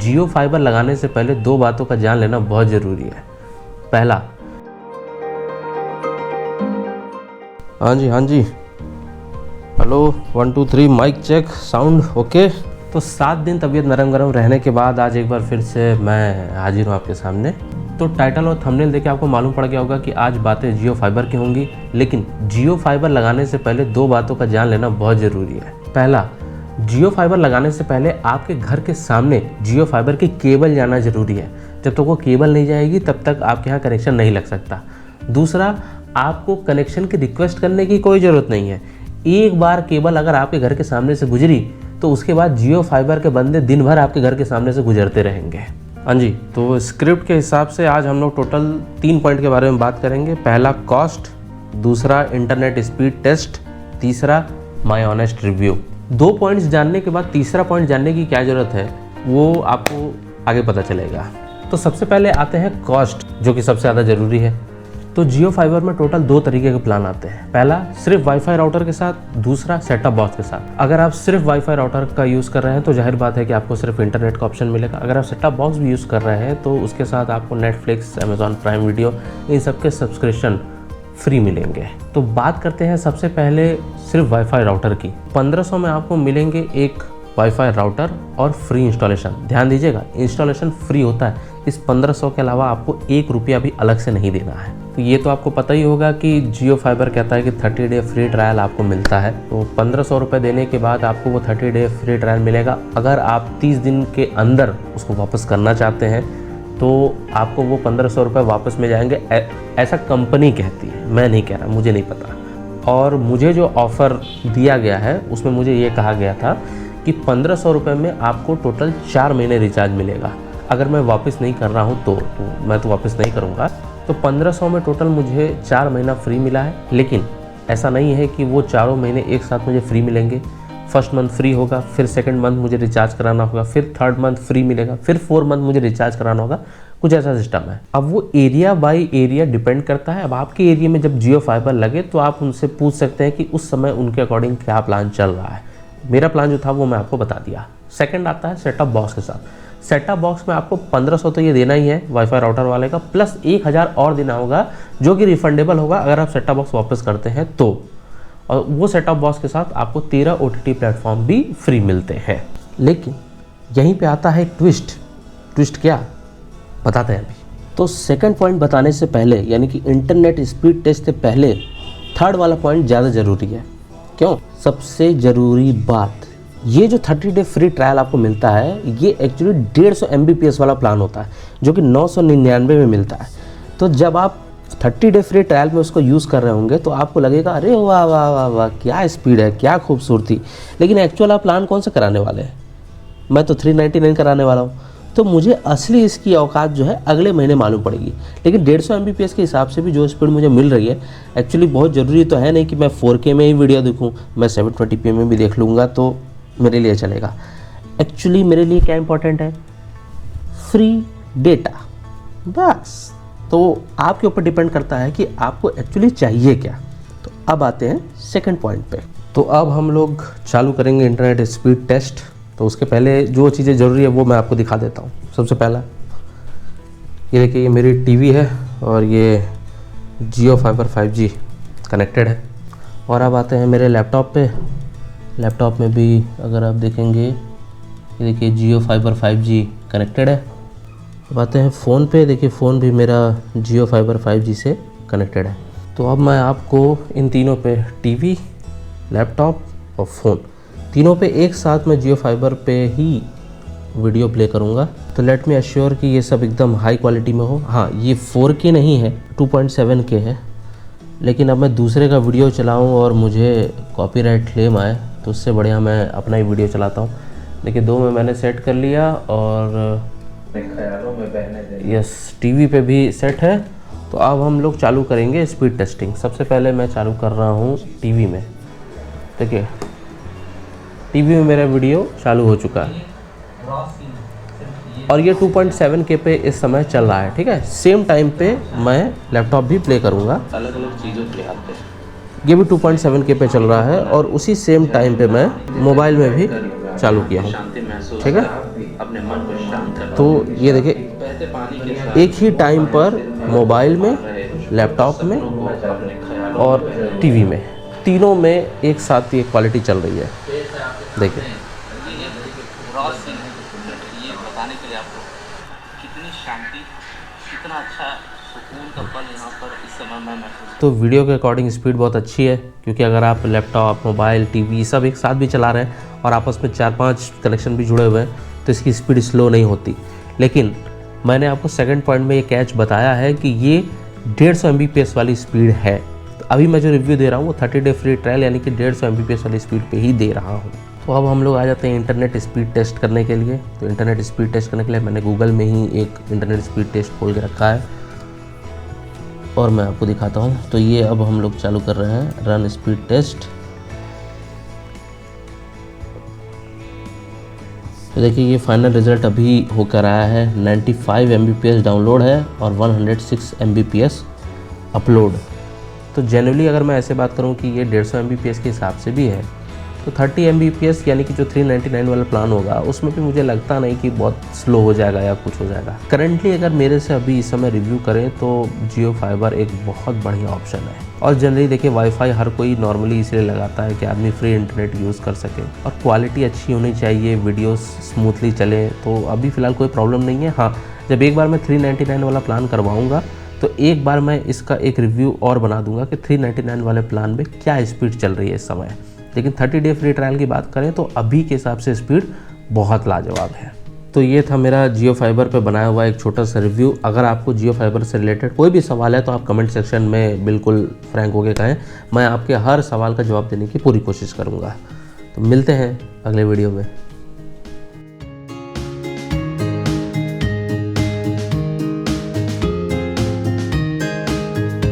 जियो fibre लगाने से पहले दो बातों का जान लेना बहुत ज़रूरी है। पहला, हाँ जी, hello 1 2 3 mic check, sound okay. तो 7 दिन तबीयत नरम गरम रहने के बाद आज एक बार फिर से मैं हाजिर हूँ आपके सामने। तो टाइटल और थंबनेल देख के आपको मालूम पड़ गया होगा कि आज बातें जियो फाइबर की होंगी, लेकिन जियो फाइबर लगाने से पहले दो बातों का जान लेना बहुत ज़रूरी है। पहला, जियो फाइबर लगाने से पहले आपके घर के सामने जियो फाइबर की केबल जाना ज़रूरी है। जब तक वो केबल नहीं जाएगी तब तक आपके यहाँ कनेक्शन नहीं लग सकता। दूसरा, आपको कनेक्शन की रिक्वेस्ट करने की कोई ज़रूरत नहीं है। एक बार केबल अगर आपके घर के सामने से गुजरी तो उसके बाद जियो फाइबर के बंदे दिन भर आपके घर के सामने से गुजरते रहेंगे। हाँ जी, तो स्क्रिप्ट के हिसाब से आज हम लोग टोटल 3 पॉइंट के बारे में बात करेंगे। पहला कॉस्ट, दूसरा इंटरनेट स्पीड टेस्ट, तीसरा माय ऑनेस्ट रिव्यू। 2 पॉइंट्स जानने के बाद तीसरा पॉइंट जानने की क्या ज़रूरत है वो आपको आगे पता चलेगा। तो सबसे पहले आते हैं कॉस्ट, जो कि सबसे ज़्यादा ज़रूरी है। तो जियो फाइबर में टोटल 2 तरीके के प्लान आते हैं। पहला सिर्फ वाईफाई राउटर के साथ, दूसरा सेटअप बॉक्स के साथ। अगर आप सिर्फ वाईफाई राउटर का यूज़ कर रहे हैं तो जाहिर बात है कि आपको सिर्फ इंटरनेट का ऑप्शन मिलेगा। अगर आप सेटअप बॉक्स भी यूज़ कर रहे हैं तो उसके साथ आपको नेटफ्लिक्स, अमेजॉन प्राइम वीडियो, इन सब के सब्सक्रिप्शन फ्री मिलेंगे। तो बात करते हैं सबसे पहले सिर्फ वाईफाई राउटर की। 1500 में आपको मिलेंगे एक वाईफाई राउटर और फ्री इंस्टॉलेशन। ध्यान दीजिएगा, इंस्टॉलेशन फ्री होता है। इस 1500 के अलावा आपको 1 रुपया भी अलग से नहीं देना है। तो ये तो आपको पता ही होगा कि जियो फाइबर कहता है कि 30 डे फ्री ट्रायल आपको मिलता है। तो 1500 रुपये देने के बाद आपको वो 30 डे फ्री ट्रायल मिलेगा। अगर आप 30 दिन के अंदर उसको वापस करना चाहते हैं तो आपको वो 1500 रुपये वापस मिल जाएंगे। ऐसा कंपनी कहती है, मैं नहीं कह रहा, मुझे नहीं पता। और मुझे जो ऑफ़र दिया गया है उसमें मुझे ये कहा गया था कि 1500 रुपये में आपको टोटल 4 महीने रिचार्ज मिलेगा। अगर मैं वापस नहीं कर रहा हूँ तो मैं तो वापस नहीं करूँगा। तो 1500 में टोटल मुझे 4 महीना फ्री मिला है। लेकिन ऐसा नहीं है कि वो चारों महीने एक साथ मुझे फ्री मिलेंगे। फर्स्ट मंथ फ्री होगा, फिर सेकंड मंथ मुझे रिचार्ज कराना होगा, फिर थर्ड मंथ फ्री मिलेगा, फिर 4 मंथ मुझे रिचार्ज कराना होगा। कुछ ऐसा सिस्टम है। अब वो एरिया बाय एरिया डिपेंड करता है। अब आपके एरिया में जब जियो फाइबर लगे तो आप उनसे पूछ सकते हैं कि उस समय उनके अकॉर्डिंग क्या प्लान चल रहा है। मेरा प्लान जो था वो मैं आपको बता दिया। सेकंड आता है सेटअप बॉक्स के साथ। सेटअप बॉक्स में आपको 1500 तो ये देना ही है वाईफाई राउटर वाले का, प्लस 1000 और देना होगा जो कि रिफंडेबल होगा अगर आप सेटअप बॉक्स वापस करते हैं तो। और वो सेटअप बॉक्स के साथ आपको 13 OTT प्लेटफॉर्म भी फ्री मिलते हैं। लेकिन यहीं पे आता है ट्विस्ट क्या बताते हैं अभी। तो सेकंड पॉइंट बताने से पहले, यानी कि इंटरनेट स्पीड टेस्ट से पहले, थर्ड वाला पॉइंट ज़्यादा ज़रूरी है। क्यों? सबसे ज़रूरी बात, ये जो 30 डे फ्री ट्रायल आपको मिलता है ये एक्चुअली 150 Mbps वाला प्लान होता है जो कि 999 में मिलता है। तो जब आप 30 डे फ्री ट्रायल में उसको यूज़ कर रहे होंगे तो आपको लगेगा अरे वाह वाह वाह वाह, क्या स्पीड है, क्या खूबसूरती। लेकिन एक्चुअल आप प्लान कौन सा कराने वाले हैं? मैं तो 399 कराने वाला हूँ। तो मुझे असली इसकी औकात जो है अगले महीने मालूम पड़ेगी। लेकिन 150 Mbps के हिसाब से भी जो स्पीड मुझे मिल रही है एक्चुअली बहुत ज़रूरी तो है नहीं कि मैं 4K में ही वीडियो देखूँ, मैं 720p में भी देख लूँगा तो मेरे लिए चलेगा। एक्चुअली मेरे लिए क्या इंपॉर्टेंट है? फ्री डेटा, बस। तो आपके ऊपर डिपेंड करता है कि आपको एक्चुअली चाहिए क्या। तो अब आते हैं सेकंड पॉइंट पे। तो अब हम लोग चालू करेंगे इंटरनेट स्पीड टेस्ट। तो उसके पहले जो चीज़ें ज़रूरी है वो मैं आपको दिखा देता हूँ। सबसे पहला ये देखिए, ये मेरी टीवी है और ये जियो फाइबर 5G कनेक्टेड है। और अब आते हैं मेरे लैपटॉप पे। लैपटॉप में भी अगर आप देखेंगे ये देखिए जियो फाइबर 5G कनेक्टेड है। अब आते हैं फ़ोन पे। देखिए फ़ोन भी मेरा जियो फाइबर 5G से कनेक्टेड है। तो अब मैं आपको इन तीनों पे, टीवी, लैपटॉप और फ़ोन, तीनों पे एक साथ में जियो फाइबर पे ही वीडियो प्ले करूँगा। तो लेट मी एश्योर कि ये सब एकदम हाई क्वालिटी में हो। हाँ, ये 4K नहीं है, 2.7K है। लेकिन अब मैं दूसरे का वीडियो चलाऊँ और मुझे कॉपीराइट क्लेम आए तो उससे बढ़िया मैं अपना ही वीडियो चलाता हूँ। देखिए 2 में मैंने सेट कर लिया और ख्यालों में बहने दे। यस, टीवी पे भी सेट है। तो अब हम लोग चालू करेंगे स्पीड टेस्टिंग। सबसे पहले मैं चालू कर रहा हूँ टीवी में। देखिए टीवी में मेरा वीडियो चालू हो चुका है और ये 2.7K पे इस समय चल रहा है। ठीक है, सेम टाइम पे मैं लैपटॉप भी प्ले करूँगा। अलग अलग चीज़ों के हाथ पे ये भी 2.7K पे चल रहा है और उसी सेम टाइम पे मैं मोबाइल में भी चालू किया हूँ। ठीक है, अपने मन को शांत करना। तो ये देखिए बहते पानी के साथ एक ही टाइम पर मोबाइल में, लैपटॉप में अपने ख्यालों और टीवी में, तीनों में एक साथ ये क्वालिटी चल रही है। देखिए रॉ सीन ये बताने के लिए आपको कितनी शांति, कितना अच्छा सुकून का पल यहाँ पर इस समय मैं महसूस। तो वीडियो के अकॉर्डिंग स्पीड बहुत अच्छी है, क्योंकि अगर आप लैपटॉप, मोबाइल, टीवी सब एक साथ भी चला रहे हैं और आपस में 4-5 कनेक्शन भी जुड़े हुए हैं तो इसकी स्पीड स्लो नहीं होती। लेकिन मैंने आपको सेकंड पॉइंट में ये कैच बताया है कि ये 150 Mbps वाली स्पीड है। तो अभी मैं जो रिव्यू दे रहा हूँ वो 30 डे फ्री ट्रायल यानी कि 150 Mbps वाली स्पीड पे ही दे रहा हूँ। तो अब हम लोग आ जाते हैं इंटरनेट स्पीड टेस्ट करने के लिए। तो इंटरनेट स्पीड टेस्ट करने के लिए मैंने गूगल में ही एक इंटरनेट स्पीड टेस्ट खोल के रखा है और मैं आपको दिखाता हूँ। तो ये अब हम लोग चालू कर रहे हैं रन स्पीड टेस्ट। तो देखिए ये फाइनल रिज़ल्ट अभी होकर आया है। 95 Mbps डाउनलोड है और 106 Mbps अपलोड। तो जनरली अगर मैं ऐसे बात करूं कि ये 150 Mbps के हिसाब से भी है तो 30 Mbps यानी कि जो 399 वाला प्लान होगा उसमें भी मुझे लगता नहीं कि बहुत स्लो हो जाएगा या कुछ हो जाएगा। करंटली अगर मेरे से अभी इस समय रिव्यू करें तो जियो फाइबर एक बहुत बढ़िया ऑप्शन है। और जनरली देखिए वाईफाई हर कोई नॉर्मली इसलिए लगाता है कि आदमी फ्री इंटरनेट यूज़ कर सके और क्वालिटी अच्छी होनी चाहिए, वीडियोस स्मूथली चले। तो अभी फ़िलहाल कोई प्रॉब्लम नहीं है। हाँ, जब एक बार मैं 399 वाला प्लान करवाऊँगा तो एक बार मैं इसका एक रिव्यू और बना दूंगा कि 399 वाले प्लान में क्या स्पीड चल रही है इस समय। लेकिन 30 डे फ्री ट्रायल की बात करें तो अभी के हिसाब से स्पीड बहुत लाजवाब है। तो ये था मेरा जियो फाइबर पे बनाया हुआ एक छोटा सा रिव्यू। अगर आपको जियो फाइबर से रिलेटेड कोई भी सवाल है तो आप कमेंट सेक्शन में बिल्कुल फ्रैंक होकर कहें, मैं आपके हर सवाल का जवाब देने की पूरी कोशिश करूँगा। तो मिलते हैं अगले वीडियो में।